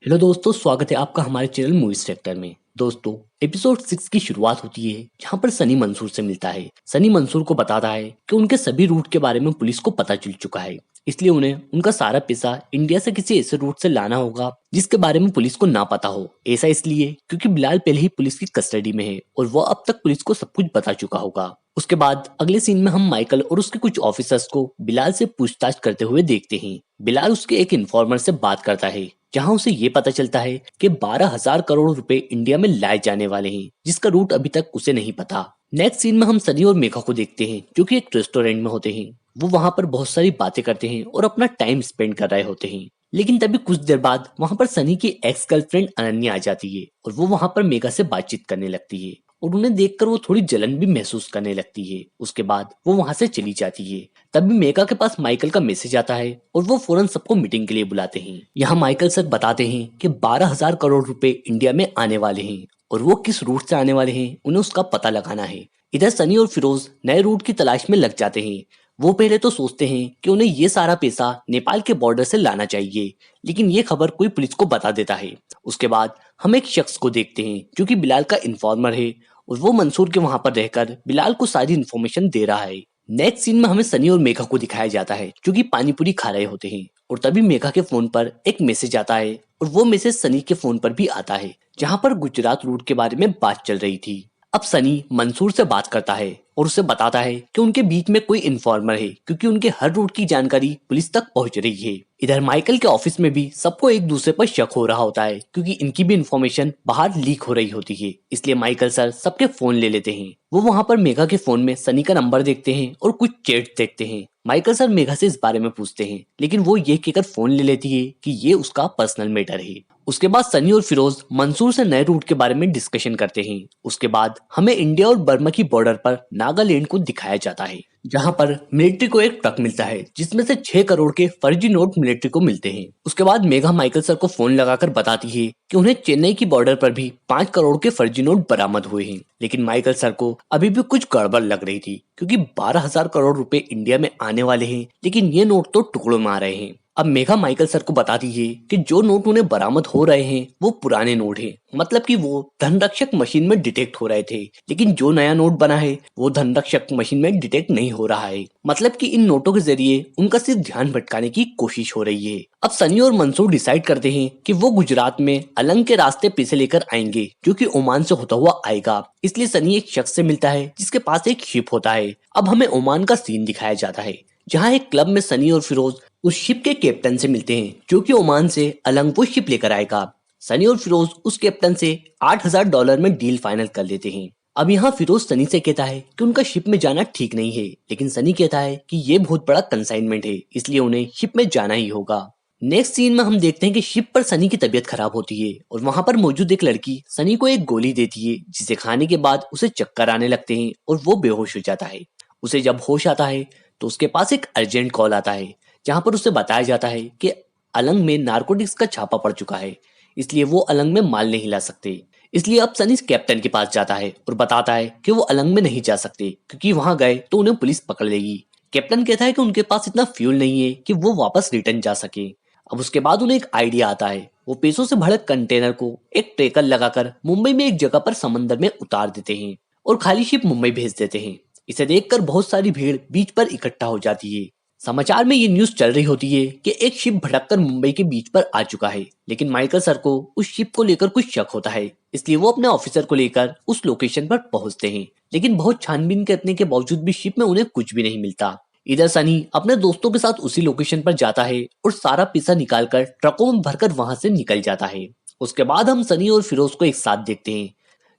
Hello दोस्तों, स्वागत है आपका हमारे चैनल मूवी सेक्टर में। दोस्तों, एपिसोड 6 की शुरुआत होती है जहां पर सनी मंसूर से मिलता है। सनी मंसूर को बताता है कि उनके सभी रूट के बारे में पुलिस को पता चल चुका है, इसलिए उन्हें उनका सारा पैसा इंडिया से किसी ऐसे रूट से लाना होगा जिसके बारे में पुलिस को ना पता हो। ऐसा इसलिए क्योंकि बिलाल पहले ही पुलिस की कस्टडी में है और वह अब तक पुलिस को सब कुछ बता चुका होगा। उसके बाद अगले सीन में हम माइकल और उसके कुछ ऑफिसर्स को बिलाल से पूछताछ करते हुए देखते हैं। बिलाल उसके एक इन्फॉर्मर से बात करता है जहां उसे ये पता चलता है कि 12,000 करोड़ रुपए इंडिया में लाए जाने वाले हैं, जिसका रूट अभी तक उसे नहीं पता। नेक्स्ट सीन में हम सनी और मेघा को देखते हैं जो कि एक रेस्टोरेंट में होते हैं। वो वहां पर बहुत सारी बातें करते हैं और अपना टाइम स्पेंड कर रहे होते हैं। लेकिन तभी कुछ देर बाद वहां पर सनी की एक्स गर्लफ्रेंड अनन्या आ जाती है और वो वहां पर मेघा से बातचीत करने लगती है और उन्हें देखकर वो थोड़ी जलन भी महसूस करने लगती है। उसके बाद वो वहां से चली जाती है। तभी मेघा के पास माइकल का मैसेज आता है और वो फौरन सबको मीटिंग के लिए बुलाते हैं। यहाँ माइकल सर बताते हैं कि 12,000 करोड़ रुपए इंडिया में आने वाले हैं और वो किस रूट से आने वाले हैं उन्हें उसका पता लगाना है। इधर सनी और फिरोज नए रूट की तलाश में लग जाते हैं। वो पहले तो सोचते हैं कि उन्हें ये सारा पैसा नेपाल के बॉर्डर से लाना चाहिए, लेकिन ये खबर कोई पुलिस को बता देता है। उसके बाद हम एक शख्स को देखते हैं जो कि बिलाल का इन्फॉर्मर है और वो मंसूर के वहां पर रहकर बिलाल को सारी इन्फॉर्मेशन दे रहा है। नेक्स्ट सीन में हमें सनी और मेघा को दिखाया जाता है जो कि पानी पूरी खा रहे होते हैं और तभी मेघा के फोन पर एक मैसेज आता है और वो मैसेज सनी के फोन पर भी आता है जहां पर गुजरात रूट के बारे में बात चल रही थी। अब सनी मंसूर से बात करता है और उसे बताता है कि उनके बीच में कोई इन्फॉर्मर है क्योंकि उनके हर रूट की जानकारी पुलिस तक पहुंच रही है। इधर माइकल के ऑफिस में भी सबको एक दूसरे पर शक हो रहा होता है क्योंकि इनकी भी इन्फॉर्मेशन बाहर लीक हो रही होती है। इसलिए माइकल सर सबके फोन ले लेते हैं। वो वहां पर मेघा के फोन में सनी का नंबर देखते हैं और कुछ चैट देखते हैं। माइकल सर मेघा से इस बारे में पूछते हैं, लेकिन वो ये कहकर फोन ले लेती है कि ये उसका पर्सनल मैटर है। उसके बाद सनी और फिरोज मंसूर से नए रूट के बारे में डिस्कशन करते हैं। उसके बाद हमें इंडिया और बर्मा की बॉर्डर पर नागालैंड को दिखाया जाता है जहां पर मिलिट्री को एक ट्रक मिलता है जिसमें से 6 करोड़ के फर्जी नोट मिलिट्री को मिलते हैं। उसके बाद मेघा माइकल सर को फोन लगाकर बताती है कि उन्हें चेन्नई की बॉर्डर पर भी 5 करोड़ के फर्जी नोट बरामद हुए हैं। लेकिन माइकल सर को अभी भी कुछ गड़बड़ लग रही थी क्योंकि 12,000 करोड़ रुपए इंडिया में आने वाले हैं, लेकिन ये नोट तो टुकड़ों में आ रहे हैं। अब मेघा माइकल सर को बताती है कि जो नोट उन्हें बरामद हो रहे हैं वो पुराने नोट हैं, मतलब कि वो धनरक्षक मशीन में डिटेक्ट हो रहे थे, लेकिन जो नया नोट बना है वो धनरक्षक मशीन में डिटेक्ट नहीं हो रहा है। मतलब कि इन नोटों के जरिए उनका सिर्फ ध्यान भटकाने की कोशिश हो रही है। अब सनी और मंसूर डिसाइड करते हैं कि वो गुजरात में अलंग के रास्ते पैसे लेकर आएंगे जो कि ओमान से होता हुआ आएगा। इसलिए सनी एक शख्स से मिलता है जिसके पास एक शिप होता है। अब हमें ओमान का सीन दिखाया जाता है जहाँ एक क्लब में सनी और फिरोज उस शिप के कैप्टन से मिलते हैं जो कि ओमान से अलंग वो शिप लेकर आएगा। सनी और फिरोज उस कैप्टन से $8,000 में डील फाइनल कर लेते हैं। अब यहाँ फिरोज सनी से कहता है कि उनका शिप में जाना ठीक नहीं है, लेकिन सनी कहता है कि ये बहुत बड़ा कंसाइनमेंट है, इसलिए उन्हें शिप में जाना ही होगा। नेक्स्ट सीन में हम देखते हैं कि शिप पर सनी की तबीयत खराब होती है और वहां पर मौजूद एक लड़की सनी को एक गोली देती है जिसे खाने के बाद उसे चक्कर आने लगते हैं और वो बेहोश हो जाता है। उसे जब होश आता है तो उसके पास एक अर्जेंट कॉल आता है जहां पर उसे बताया जाता है कि अलंग में नारकोटिक्स का छापा पड़ चुका है, इसलिए वो अलंग में माल नहीं ला सकते। इसलिए अब सनी कैप्टन के पास जाता है और बताता है कि वो अलंग में नहीं जा सकते क्योंकि वहां गए तो उन्हें पुलिस पकड़ लेगी। कैप्टन कहता है कि उनके पास इतना फ्यूल नहीं है कि वो वापस रिटर्न जा सके। अब उसके बाद उन्हें एक आइडिया आता है। वो पैसों से भरे कंटेनर को एक ट्रेकर लगाकर मुंबई में एक जगह पर समंदर में उतार देते हैं और खाली शिप मुंबई भेज देते हैं। इसे देखकर बहुत सारी भीड़ बीच पर इकट्ठा हो जाती है। समाचार में ये न्यूज चल रही होती है कि एक शिप भटककर मुंबई के बीच पर आ चुका है, लेकिन माइकल सर को उस शिप को लेकर कुछ शक होता है, इसलिए वो अपने ऑफिसर को लेकर उस लोकेशन पर पहुंचते हैं। लेकिन बहुत छानबीन करने के बावजूद भी शिप में उन्हें कुछ भी नहीं मिलता। इधर सनी अपने दोस्तों के साथ उसी लोकेशन पर जाता है और सारा पैसा निकालकर ट्रकों में भरकर वहां से निकल जाता है। उसके बाद हम सनी और फिरोज को एक साथ देखते हैं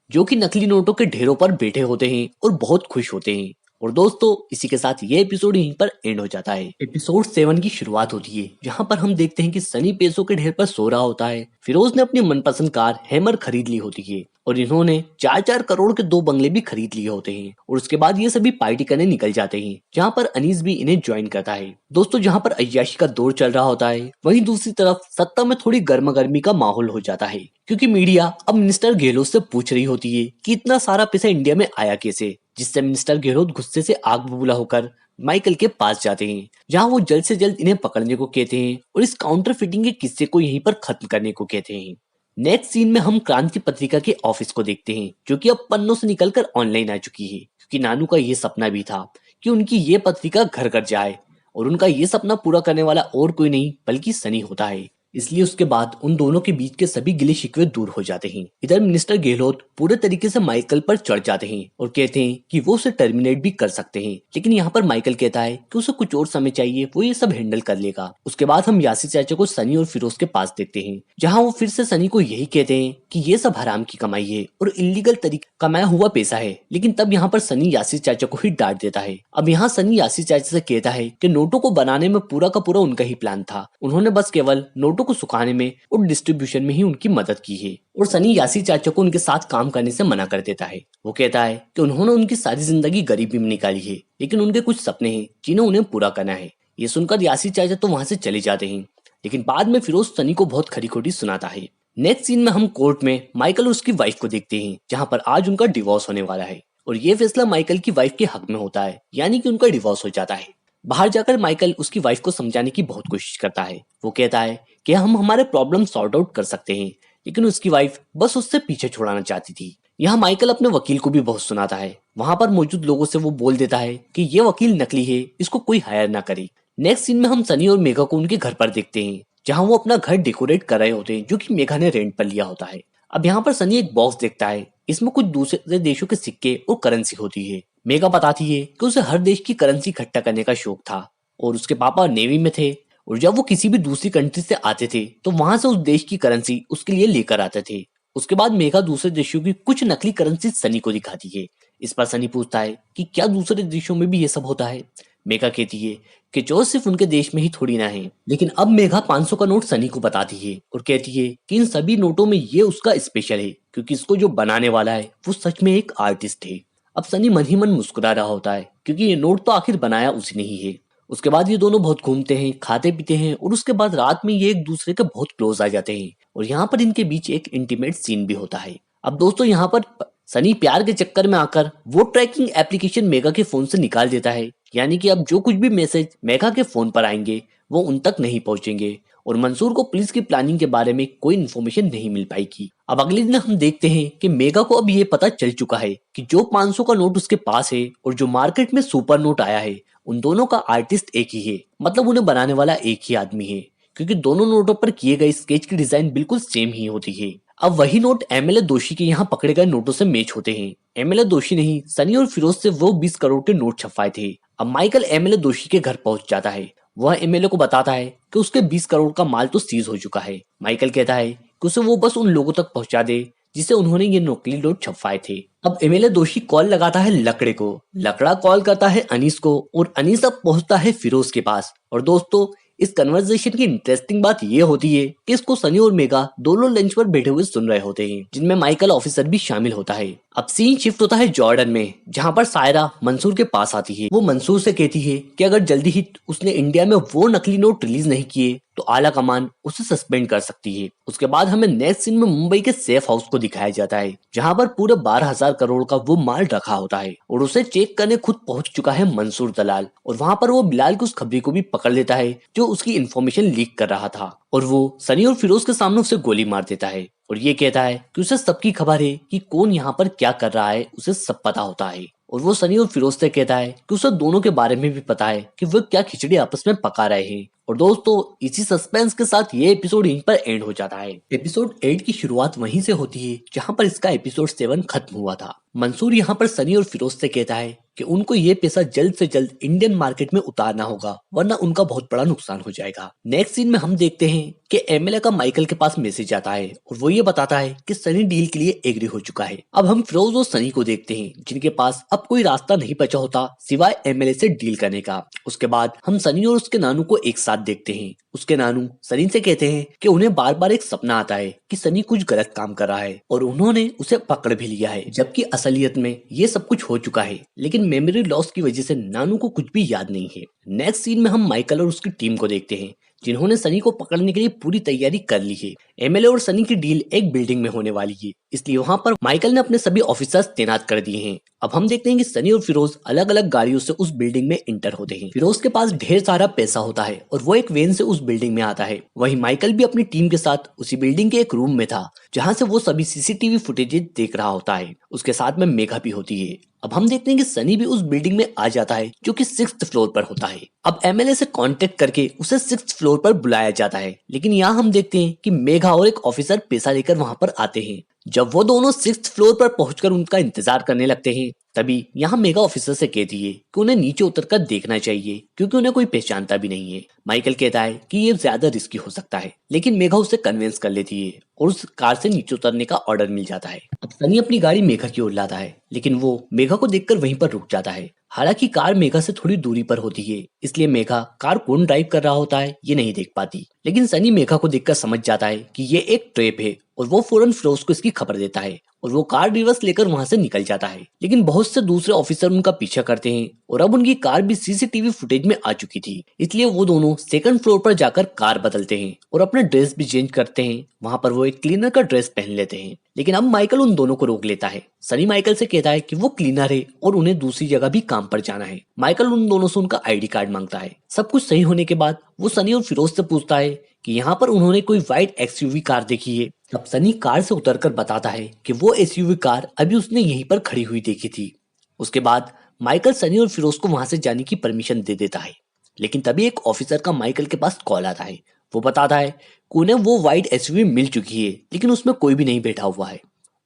जो कि नकली नोटों के ढेरों पर बैठे होते हैं और बहुत खुश होते हैं। और दोस्तों, इसी के साथ ये एपिसोड यहीं पर एंड हो जाता है। एपिसोड 7 की शुरुआत होती है जहां पर हम देखते हैं कि सनी पैसों के ढेर पर सो रहा होता है। फिरोज ने अपनी मनपसंद कार हैमर खरीद ली होती है और इन्होंने 4-4 करोड़ के 2 बंगले भी खरीद लिए होते हैं। और उसके बाद ये सभी पार्टी करने निकल जाते हैं जहाँ पर अनीस भी इन्हें ज्वाइन करता है। दोस्तों, जहाँ पर अय्याशी का दौर चल रहा होता है वहीं दूसरी तरफ सत्ता में थोड़ी गर्मा गर्मी का माहौल हो जाता है क्योंकि मीडिया अब मिनिस्टर गहलोत से पूछ रही होती है कि इतना सारा पैसा इंडिया में आया कैसे, जिससे मिनिस्टर गहलोत गुस्से से आग बबूला होकर माइकल के पास जाते हैं, जहां वो जल्द से जल्द इन्हें पकड़ने को कहते हैं और इस काउंटर फिटिंग के किस्से को यहीं पर खत्म करने को कहते हैं। नेक्स्ट सीन में हम क्रांति पत्रिका के ऑफिस को देखते हैं, जो कि अब पन्नों से निकलकर ऑनलाइन आ चुकी है, क्योंकि नानू का ये सपना भी था कि उनकी ये पत्रिका घर घर जाए, और उनका ये सपना पूरा करने वाला और कोई नहीं बल्कि सनी होता है। इसलिए उसके बाद उन दोनों के बीच के सभी गिले शिकवे दूर हो जाते हैं। इधर मिनिस्टर गहलोत पूरे तरीके से माइकल पर चढ़ जाते हैं और कहते हैं कि वो उसे टर्मिनेट भी कर सकते हैं, लेकिन यहाँ पर माइकल कहता है कि उसे कुछ और समय चाहिए, वो ये सब हैंडल कर लेगा। उसके बाद हम यासिर चाचा को सनी और फिरोज के पास देखते हैं, जहाँ वो फिर से सनी को यही कहते हैं कि ये सब हराम की कमाई है और इलीगल तरीके कमाया हुआ पैसा है, लेकिन तब यहाँ पर सनी यासिर चाचा को ही डांट देता है। अब यहाँ सनी यासिर चाचा से कहता है कि नोटों को बनाने में पूरा का पूरा उनका ही प्लान था, उन्होंने बस केवल नोटों को सुखाने में और डिस्ट्रीब्यूशन में ही उनकी मदद की है। और सनी यासिर चाचा को उनके साथ काम करने से मना कर देता है। वो कहता है कि उन्होंने उनकी सारी जिंदगी गरीबी में निकाली है, लेकिन उनके कुछ सपने हैं जिन्हें उन्हें पूरा करना है। ये सुनकर यासिर चाचा तो वहां से चले जाते हैं, लेकिन बाद में फिरोज सनी को बहुत खरी खोटी सुनाता है। नेक्स्ट सीन में हम कोर्ट में माइकल और उसकी वाइफ को देखते हैं, जहाँ पर आज उनका डिवोर्स होने वाला है, और ये फैसला माइकल की वाइफ के हक में होता है, यानी कि उनका डिवोर्स हो जाता है। बाहर जाकर माइकल उसकी वाइफ को समझाने की बहुत कोशिश करता है। वो कहता है कि हम हमारे प्रॉब्लम सॉर्ट आउट कर सकते हैं, लेकिन उसकी वाइफ बस उससे पीछे छुड़ाना चाहती थी। यहाँ माइकल अपने वकील को भी बहुत सुनाता है। वहां पर मौजूद लोगों से वो बोल देता है कि ये वकील नकली है, इसको कोई हायर ना करे। नेक्स्ट सीन में हम सनी और मेघा को उनके घर पर देखते हैं, जहाँ वो अपना घर डेकोरेट कर रहे होते हैं, जो कि मेघा ने रेंट पर लिया होता है। अब यहाँ पर सनी एक बॉक्स देखता है, इसमें कुछ दूसरे देशों के सिक्के और करेंसी होती है। मेघा बताती है कि उसे हर देश की करेंसी इकट्ठा करने का शौक था, और उसके पापा नेवी में थे, और जब वो किसी भी दूसरी कंट्री से आते थे तो वहां से उस देश की करेंसी उसके लिए लेकर आते थे। उसके बाद मेघा दूसरे देशों की कुछ नकली करेंसी सनी को दिखाती है। इस पर सनी पूछता है कि क्या दूसरे देशों में भी ये सब होता है। मेघा कहती है कि जो सिर्फ उनके देश में ही थोड़ी ना है। लेकिन अब मेघा 500 का नोट सनी को बताती है और कहती है कि इन सभी नोटों में ये उसका स्पेशल है, क्योंकि इसको जो बनाने वाला है वो सच में एक आर्टिस्ट है। अब सनी मन ही मन मुस्कुरा रहा होता है, क्योंकि ये नोट तो आखिर बनाया उसी ने ही है। उसके बाद ये दोनों बहुत घूमते हैं, खाते पीते हैं, और उसके बाद रात में ये एक दूसरे के बहुत क्लोज आ जाते हैं, और यहाँ पर इनके बीच एक इंटीमेट सीन भी होता है। अब दोस्तों यहाँ पर सनी प्यार के चक्कर में आकर वो ट्रैकिंग एप्लीकेशन मेगा के फोन से निकाल देता है, यानी कि अब जो कुछ भी मैसेज मेगा के फोन पर आएंगे वो उन तक नहीं पहुंचेंगे, और मंसूर को पुलिस की प्लानिंग के बारे में कोई इन्फॉर्मेशन नहीं मिल पाएगी। अब अगले दिन हम देखते हैं कि मेगा को अब ये पता चल चुका है कि जो 500 का नोट उसके पास है और जो मार्केट में सुपर नोट आया है, उन दोनों का आर्टिस्ट एक ही है, मतलब उन्हें बनाने वाला एक ही आदमी है, क्योंकि दोनों नोटों पर किए गए स्केच की डिजाइन बिल्कुल सेम ही होती है। अब वही नोट एमएलए दोषी के यहाँ पकड़े गए नोटों से मैच होते हैं। एमएलए दोषी ने ही सनी और फिरोज से वो 20 करोड़ के नोट छपवाए थे। अब माइकल एमएलए दोषी के घर पहुंच जाता है। वह एमएलए को बताता है कि उसके 20 करोड़ का माल तो सीज हो चुका है। माइकल कहता है कि उसे वो बस उन लोगों तक पहुंचा दे जिसे उन्होंने ये नकली नोट छपवाए थे। अब एमएलए दोषी कॉल लगाता है लकड़े को, लकड़ा कॉल करता है अनीस को, और अनीस अब पहुंचता है फिरोज के पास। और दोस्तों इस कन्वर्सेशन की इंटरेस्टिंग बात ये होती है कि इसको सनी और मेगा दोनों लंच पर बैठे हुए सुन रहे होते हैं, जिनमें माइकल ऑफिसर भी शामिल होता है। अब सीन शिफ्ट होता है जॉर्डन में, जहाँ पर सायरा मंसूर के पास आती है। वो मंसूर से कहती है कि अगर जल्दी ही उसने इंडिया में वो नकली नोट रिलीज नहीं किए तो आला कमान उसे सस्पेंड कर सकती है। उसके बाद हमें नेक्स्ट सीन में मुंबई के सेफ हाउस को दिखाया जाता है, जहाँ पर पूरे 12,000 करोड़ का वो माल रखा होता है, और उसे चेक करने खुद पहुंच चुका है मंसूर दलाल। और वहाँ पर वो बिलाल की उस खबरी को भी पकड़ लेता है जो उसकी इन्फॉर्मेशन लीक कर रहा था, और वो सनी और फिरोज के सामने उसे गोली मार देता है, और ये कहता है कि उसे सबकी खबर है कि कौन यहाँ पर क्या कर रहा है, उसे सब पता होता है। और वो सनी और फिरोज से कहता है कि उसे दोनों के बारे में भी पता है कि वो क्या खिचड़ी आपस में पका रहे हैं। और दोस्तों इसी सस्पेंस के साथ ये एपिसोड यहीं पर एंड हो जाता है। एपिसोड 8 की शुरुआत वहीं से होती है जहां पर इसका एपिसोड 7 खत्म हुआ था। मंसूर यहाँ पर सनी और फिरोज से कहता है कि उनको ये पैसा जल्द से जल्द इंडियन मार्केट में उतारना होगा, वरना उनका बहुत बड़ा नुकसान हो जाएगा। नेक्स्ट सीन में हम देखते हैं कि एमएलए का माइकल के पास मैसेज आता है, और वो ये बताता है कि सनी डील के लिए एग्री हो चुका है। अब हम फिरोज और सनी को देखते हैं, जिनके पास अब कोई रास्ता नहीं बचा होता सिवाय एमएलए से डील करने का। उसके बाद हम सनी और उसके नानू को एक साथ देखते हैं। उसके नानू सनी से कहते हैं कि उन्हें बार बार एक सपना आता है कि सनी कुछ गलत काम कर रहा है, और उन्होंने उसे पकड़ भी लिया है, जबकि असलियत में ये सब कुछ हो चुका है, लेकिन मेमोरी लॉस की वजह से नानू को कुछ भी याद नहीं है। नेक्स्ट सीन में हम माइकल और उसकी टीम को देखते हैं, जिन्होंने सनी को पकड़ने के लिए पूरी तैयारी कर ली है। एमएलए और सनी की डील एक बिल्डिंग में होने वाली है, इसलिए वहाँ पर माइकल ने अपने सभी ऑफिसर्स तैनात कर दिए हैं। अब हम देखते हैं कि सनी और फिरोज अलग अलग गाड़ियों से उस बिल्डिंग में इंटर होते हैं। फिरोज के पास ढेर सारा पैसा होता है और वो एक वैन से उस बिल्डिंग में आता है। वहीं माइकल भी अपनी टीम के साथ उसी बिल्डिंग के एक रूम में था, जहाँ से वो सभी सीसीटीवी फुटेज देख रहा होता है। उसके साथ में मेघा भी होती है। अब हम देखते हैं कि सनी भी उस बिल्डिंग में आ जाता है, जो कि 6th फ्लोर पर होता है। अब एमएलए से कांटेक्ट करके उसे 6th फ्लोर पर बुलाया जाता है, लेकिन यहाँ हम देखते हैं कि मेघा और एक ऑफिसर पैसा लेकर वहां पर आते हैं। जब वो दोनों 6th फ्लोर पर पहुंचकर उनका इंतजार करने लगते हैं, तभी यहाँ मेगा ऑफिसर से कहती है कि उन्हें नीचे उतरकर देखना चाहिए, क्योंकि उन्हें कोई पहचानता भी नहीं है। माइकल कहता है कि ये ज्यादा रिस्की हो सकता है, लेकिन मेघा उसे कन्विंस कर लेती है और उस कार से नीचे उतरने का ऑर्डर मिल जाता है। अब सनी अपनी गाड़ी मेघा की ओर लाता है, लेकिन वो मेघा को देखकर वहीं पर रुक जाता है। हालांकि कार मेघा से थोड़ी दूरी पर होती है, इसलिए मेघा कार कौन ड्राइव कर रहा होता है ये नहीं देख पाती। लेकिन सनी मेघा को देखकर समझ जाता है कि ये एक ट्रैप है और वो फौरन फिरोज को इसकी खबर देता है और वो कार रिवर्स लेकर वहां से निकल जाता है। लेकिन बहुत से दूसरे ऑफिसर उनका पीछा करते हैं और अब उनकी कार भी सीसीटीवी फुटेज में आ चुकी थी, इसलिए वो दोनों 2nd फ्लोर पर जाकर कार बदलते हैं और अपने ड्रेस भी चेंज करते हैं। वहां पर वो एक क्लीनर का ड्रेस पहन लेते हैं, लेकिन अब माइकल उन दोनों को रोक लेता है। सनी माइकल से कहता है कि वो क्लीनर है और उन्हें दूसरी जगह भी काम पर जाना है। माइकल उन दोनों से उनका आईडी कार्ड मांगता है। सब कुछ सही होने के बाद वो सनी और फिरोज से पूछता है कि यहाँ पर उन्होंने कोई व्हाइट एक्सयूवी कार देखी है। अब सनी कार से उतरकर बताता है कि वो एसयूवी कार अभी उसने यहीं पर खड़ी हुई देखी थी। उसके बाद माइकल सनी और फिरोज को वहां से जाने की परमिशन दे देता है, लेकिन तभी एक ऑफिसर का माइकल के पास कॉल आता है। वो बताता है कि उन्हें वो व्हाइट एसयूवी मिल चुकी है, लेकिन उसमें कोई भी नहीं बैठा हुआ है।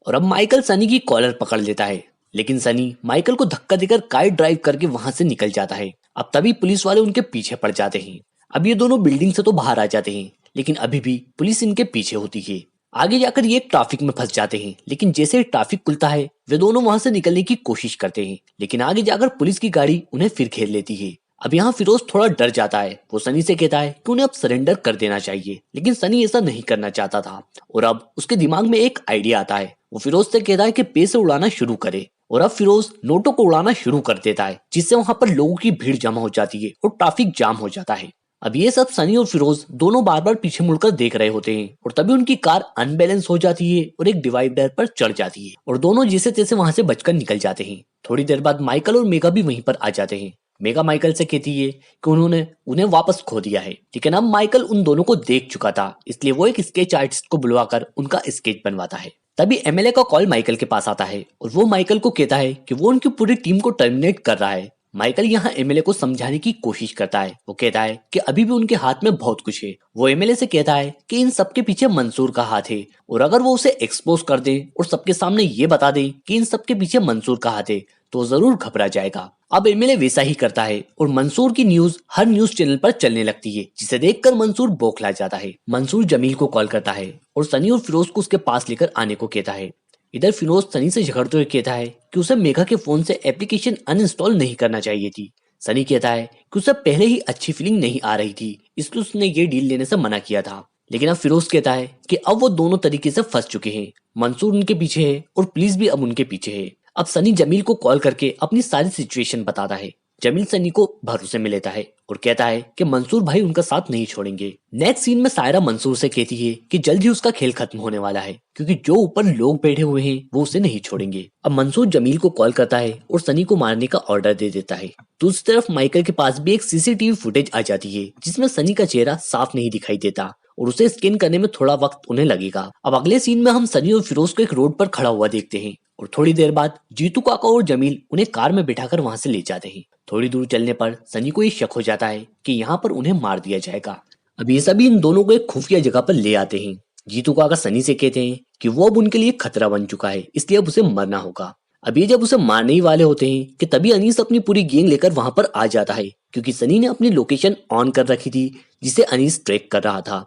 और अब माइकल सनी की कॉलर पकड़ लेता है, लेकिन सनी माइकल को धक्का देकर कार ड्राइव करके वहां से निकल जाता है। अब तभी पुलिस वाले उनके पीछे पड़ जाते हैं। अब ये दोनों बिल्डिंग से तो बाहर आ जाते हैं, लेकिन अभी भी पुलिस इनके पीछे होती है। आगे जाकर ये ट्रैफिक में फंस जाते हैं, लेकिन जैसे ही ट्रैफिक खुलता है वे दोनों वहां से निकलने की कोशिश करते हैं, लेकिन आगे जाकर पुलिस की गाड़ी उन्हें फिर घेर लेती है। अब यहाँ फिरोज थोड़ा डर जाता है। वो सनी से कहता है कि उन्हें अब सरेंडर कर देना चाहिए, लेकिन सनी ऐसा नहीं करना चाहता था और अब उसके दिमाग में एक आइडिया आता है। वो फिरोज से कहता है कि पैसे उड़ाना शुरू करे और अब फिरोज नोटों को उड़ाना शुरू कर देता है, जिससे वहां पर लोगों की भीड़ जमा हो जाती है और ट्रैफिक जाम हो जाता है। अब ये सब सनी और फिरोज दोनों बार बार पीछे मुड़कर देख रहे होते हैं और तभी उनकी कार अनबैलेंस हो जाती है और एक डिवाइडर पर चढ़ जाती है और दोनों जैसे तैसे वहां से बचकर निकल जाते हैं। थोड़ी देर बाद माइकल और मेगा भी वहीं पर आ जाते हैं। मेगा माइकल से कहती है कि उन्होंने उन्हें वापस खो दिया है, लेकिन अब माइकल उन दोनों को देख चुका था, इसलिए वो एक स्केच आर्टिस्ट को बुलवाकर उनका स्केच बनवाता है। तभी एमएलए का कॉल माइकल के पास आता है और वो माइकल को कहता है कि वो उनकी पूरी टीम को टर्मिनेट कर रहा है। माइकल यहाँ एमएलए को समझाने की कोशिश करता है। वो कहता है कि अभी भी उनके हाथ में बहुत कुछ है। वो एमएलए से कहता है कि इन सबके पीछे मंसूर का हाथ है और अगर वो उसे एक्सपोज कर दे और सबके सामने ये बता दे कि इन सबके पीछे मंसूर का हाथ है तो जरूर घबरा जाएगा। अब एमएलए वैसा ही करता है और मंसूर की न्यूज हर न्यूज चैनल पर चलने लगती है, जिसे देखकर मंसूर बौखला जाता है। मंसूर जमील को कॉल करता है और सनी और फिरोज को उसके पास लेकर आने को कहता है। इधर फिरोज सनी से झगड़ते हुए कहता है कि उसे मेघा के फोन से एप्लीकेशन अनइंस्टॉल नहीं करना चाहिए थी। सनी कहता है कि उसे पहले ही अच्छी फीलिंग नहीं आ रही थी, इसलिए उसने ये डील लेने से मना किया था। लेकिन अब फिरोज कहता है कि अब वो दोनों तरीके से फंस चुके हैं। मंसूर उनके पीछे है और पुलिस भी अब उनके पीछे है। अब सनी जमील को कॉल करके अपनी सारी सिचुएशन बताता है। जमील सनी को भरोसे में लेता है और कहता है कि मंसूर भाई उनका साथ नहीं छोड़ेंगे। नेक्स्ट सीन में सायरा मंसूर से कहती है कि जल्द ही उसका खेल खत्म होने वाला है, क्योंकि जो ऊपर लोग बैठे हुए हैं वो उसे नहीं छोड़ेंगे। अब मंसूर जमील को कॉल करता है और सनी को मारने का ऑर्डर दे देता है। दूसरी तरफ माइकल के पास भी एक सीसीटीवी फुटेज आ जाती है, जिसमें सनी का चेहरा साफ नहीं दिखाई देता और उसे स्कैन करने में थोड़ा वक्त उन्हें लगेगा। अब अगले सीन में हम सनी और फिरोज को एक रोड पर खड़ा हुआ देखते हैं और थोड़ी देर बाद जीतू काका और जमील उन्हें कार में बिठाकर वहां से ले जाते हैं। थोड़ी दूर चलने पर सनी को ये शक हो जाता है कि यहाँ पर उन्हें मार दिया जाएगा। अब ये सभी इन दोनों को एक खुफिया जगह पर ले आते हैं। जीतू काका सनी से कहते हैं कि वो अब उनके लिए खतरा बन चुका है, इसलिए अब उसे मरना होगा। अब ये जब उसे मारने ही वाले होते हैं कि तभी अनीस अपनी पूरी गैंग लेकर वहां पर आ जाता है, क्योंकि सनी ने अपनी लोकेशन ऑन कर रखी थी जिसे अनीस ट्रैक कर रहा था।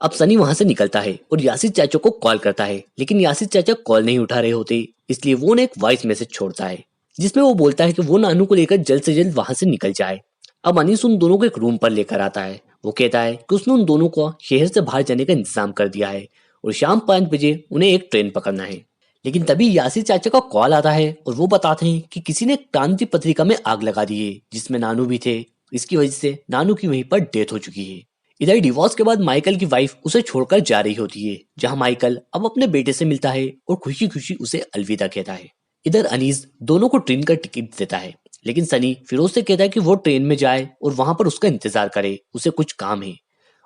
अब सनी वहां से निकलता है और यासिर चाचा को कॉल करता है, लेकिन यासिर चाचा कॉल नहीं उठा रहे होते, इसलिए वो एक वॉइस मैसेज छोड़ता है जिसमें वो बोलता है कि वो नानू को लेकर जल्द से जल्द वहां से निकल जाए। अब अनीस उन दोनों को एक रूम पर लेकर आता है। वो कहता है कि उसने उन दोनों को शहर से बाहर जाने का इंतजाम कर दिया है और शाम 5 बजे उन्हें एक ट्रेन पकड़ना है। लेकिन तभी यासिर चाचा का कॉल आता है और वो बताते हैं कि किसी ने क्रांति पत्रिका में आग लगा दी है, जिसमें नानू भी थे। इसकी वजह से नानू की वहीं पर डेथ हो चुकी है। इधर डिवोर्स के बाद माइकल की वाइफ उसे छोड़कर जा रही होती है, जहां माइकल अब अपने बेटे से मिलता है और खुशी खुशी उसे अलविदा कहता है। इधर अनीस दोनों को ट्रेन का टिकट देता है, लेकिन सनी फिरोज से कहता है कि वो ट्रेन में जाए और वहां पर उसका इंतजार करे, उसे कुछ काम है।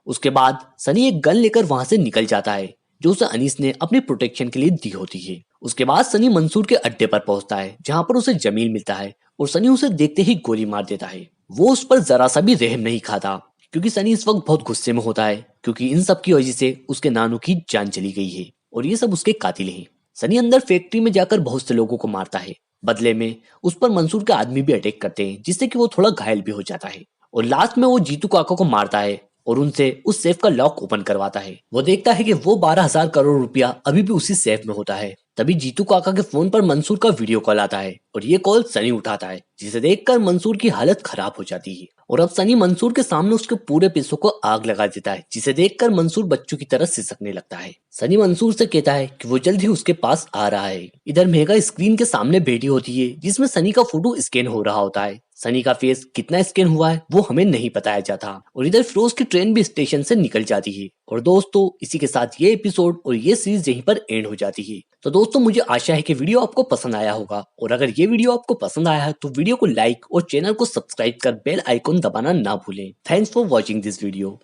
उसके बाद सनी एक गन लेकर वहां से निकल जाता है, जो उसे अनीस ने अपनी प्रोटेक्शन के लिए दी होती है। उसके बाद सनी मंसूर के अड्डे पर पहुंचता है, जहां पर उसे जमील मिलता है और सनी उसे देखते ही गोली मार देता है। वो उस पर जरा सा भी रहम नहीं खाता, क्योंकि सनी इस वक्त बहुत गुस्से में होता है, क्योंकि इन सब की वजह से उसके नानू की जान चली गई है और ये सब उसके कातिल हैं। सनी अंदर फैक्ट्री में जाकर बहुत से लोगों को मारता है। बदले में उस पर मंसूर के आदमी भी अटैक करते हैं, जिससे कि वो थोड़ा घायल भी हो जाता है। और लास्ट में वो जीतू काका को मारता है और उनसे उस सेफ का लॉक ओपन करवाता है। वो देखता है कि वो 12,000 करोड़ रुपया अभी भी उसी सेफ में होता है। तभी जीतू काका के फोन पर मंसूर का वीडियो कॉल आता है और ये कॉल सनी उठाता है, जिसे देखकर मंसूर की हालत खराब हो जाती है। और अब सनी मंसूर के सामने उसके पूरे पैसों को आग लगा देता है, जिसे देखकर मंसूर बच्चों की तरह सिसकने लगता है। सनी मंसूर से कहता है कि वो जल्द ही उसके पास आ रहा है। इधर मेघा स्क्रीन के सामने बैठी होती है, जिसमें सनी का फोटो स्कैन हो रहा होता है। सनी का फेस कितना स्कैन हुआ है वो हमें नहीं बताया जाता। और इधर फिरोज की ट्रेन भी स्टेशन से निकल जाती है। और दोस्तों, इसी के साथ ये एपिसोड और ये सीरीज यहीं पर एंड हो जाती है। तो दोस्तों, मुझे आशा है कि वीडियो आपको पसंद आया होगा, और अगर ये वीडियो आपको पसंद आया है तो वीडियो को लाइक और चैनल को सब्सक्राइब कर बेल आइकन दबाना ना भूलें। Thanks for watching this video.